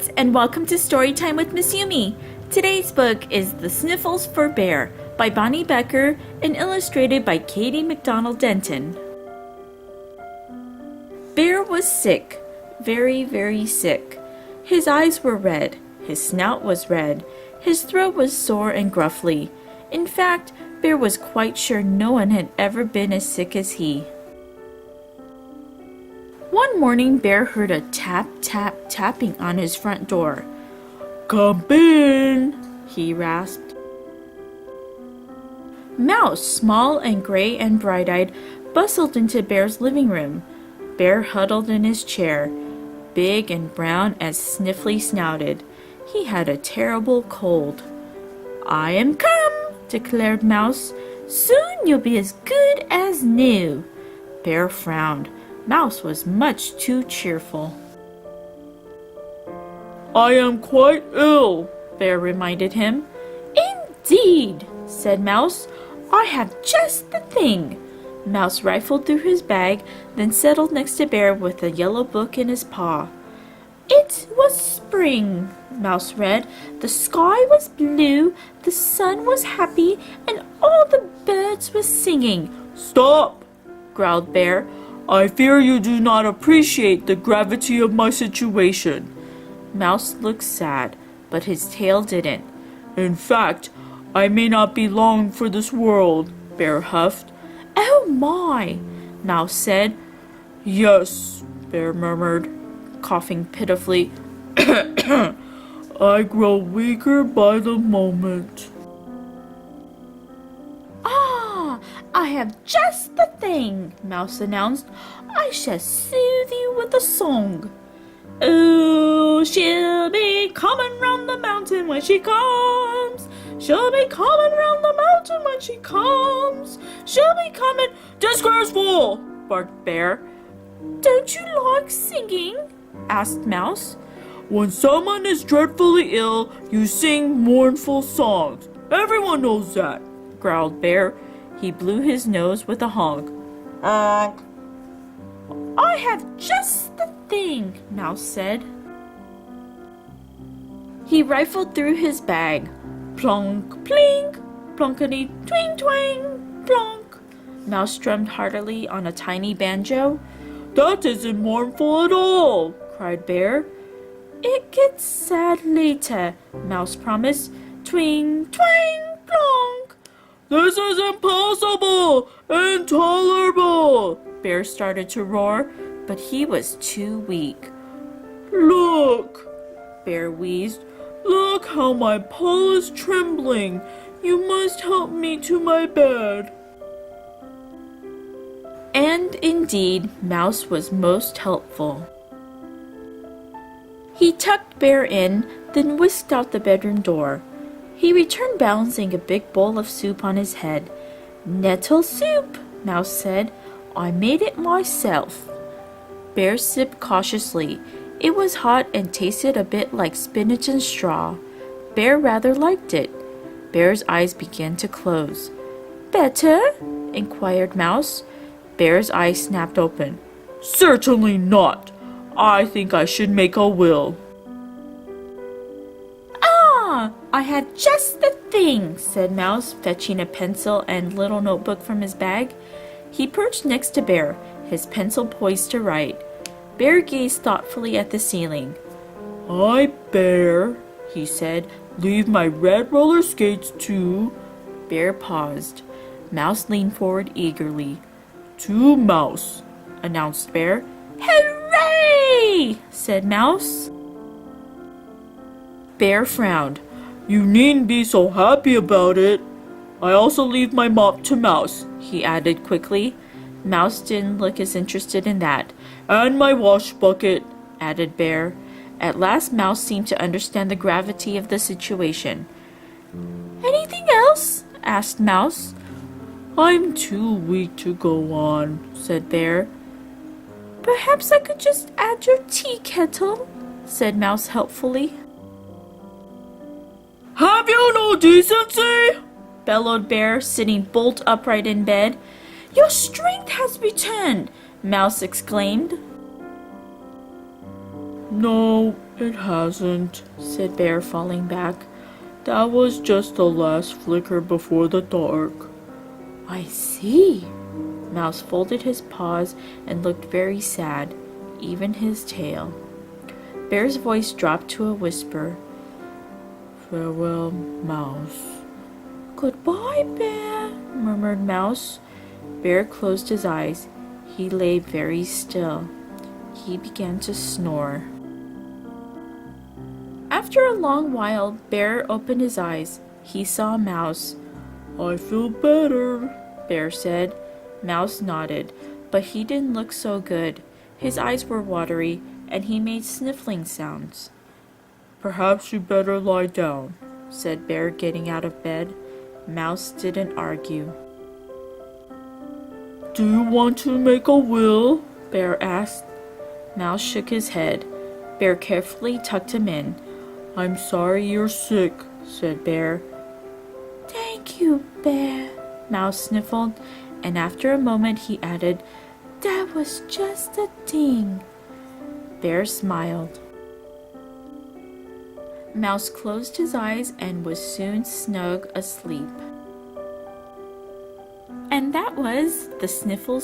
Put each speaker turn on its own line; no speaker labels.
kids, and welcome to Storytime with Miss Yumi. Today's book is The Sniffles for Bear by Bonny Becker and illustrated by Katie McDonald Denton. Bear was sick, very, very sick. His eyes were red, his snout was red, his throat was sore and gruffly. In fact, Bear was quite sure no one had ever been as sick as he. One morning, Bear heard a tap, tap, tapping on his front door. "Come in," he rasped. Mouse, small and gray and bright-eyed, bustled into Bear's living room. Bear huddled in his chair, big and brown as Sniffly snouted. He had a terrible cold. "I am come," declared Mouse. "Soon you'll be as good as new." Bear frowned. Mouse was much too cheerful. "I am quite ill," Bear reminded him. "Indeed," said Mouse. "I have just the thing." Mouse rifled through his bag, then settled next to Bear with a yellow book in his paw. "It was spring," Mouse read. "The sky was blue, the sun was happy, and all the birds were singing." "Stop!" growled Bear. "I fear you do not appreciate the gravity of my situation." Mouse looked sad, but his tail didn't. "In fact, I may not be long for this world," Bear huffed. "Oh my!" Mouse said. "Yes," Bear murmured, coughing pitifully. "I grow weaker by the moment." "I have just the thing," Mouse announced. "I shall soothe you with a song. Oh, she'll be coming round the mountain when she comes. She'll be coming round the mountain when she comes. She'll be coming." "Disgraceful!" barked Bear. "Don't you like singing?" asked Mouse. "When someone is dreadfully ill, you sing mournful songs. Everyone knows that," growled Bear. He blew his nose with a honk. "Honk." "I have just the thing," Mouse said. He rifled through his bag. Plonk, plink, plonkety, twing, twang, plonk. Mouse strummed heartily on a tiny banjo. "That isn't mournful at all," cried Bear. "It gets sad later," Mouse promised. Twing, twang, plonk. "This is impossible! Intolerable!" Bear started to roar, but he was too weak. "Look," Bear wheezed. "Look how my paw is trembling. You must help me to my bed." And indeed, Mouse was most helpful. He tucked Bear in, then whisked out the bedroom door. He returned balancing a big bowl of soup on his head. "Nettle soup," Mouse said. "I made it myself." Bear sipped cautiously. It was hot and tasted a bit like spinach and straw. Bear rather liked it. Bear's eyes began to close. "Better?" inquired Mouse. Bear's eyes snapped open. "Certainly not. I think I should make a will." "I had just the thing," said Mouse, fetching a pencil and little notebook from his bag. He perched next to Bear, his pencil poised to write. Bear gazed thoughtfully at the ceiling. "I, Bear," he said, "leave my red roller skates to..." Bear paused. Mouse leaned forward eagerly. "To Mouse," announced Bear. "Hooray!" said Mouse. Bear frowned. "You needn't be so happy about it. I also leave my mop to Mouse," he added quickly. Mouse didn't look as interested in that. "And my wash bucket," added Bear. At last Mouse seemed to understand the gravity of the situation. "Anything else?" asked Mouse. "I'm too weak to go on," said Bear. "Perhaps I could just add your tea kettle," said Mouse helpfully. "Have you no decency?" bellowed Bear, sitting bolt upright in bed. "Your strength has returned," Mouse exclaimed. No, it hasn't, said Bear, falling back. That was just the last flicker before the dark. I see. Mouse folded his paws and looked very sad, even his tail. Bear's voice dropped to a whisper. Farewell, Mouse. Goodbye, Bear, murmured Mouse. Bear closed his eyes. He lay very still. He began to snore. After a long while, Bear opened his eyes. He saw Mouse. I feel better, Bear said. Mouse nodded, but he didn't look so good. His eyes were watery, and he made sniffling sounds. Perhaps you better lie down, said Bear, getting out of bed. Mouse didn't argue. Do you want to make a will? Bear asked. Mouse shook his head. Bear carefully tucked him in. I'm sorry you're sick, said Bear. Thank you, Bear, Mouse sniffled, and after a moment he added, That was just a ting. Bear smiled. Mouse closed his eyes and was soon snug asleep. And that was the Sniffles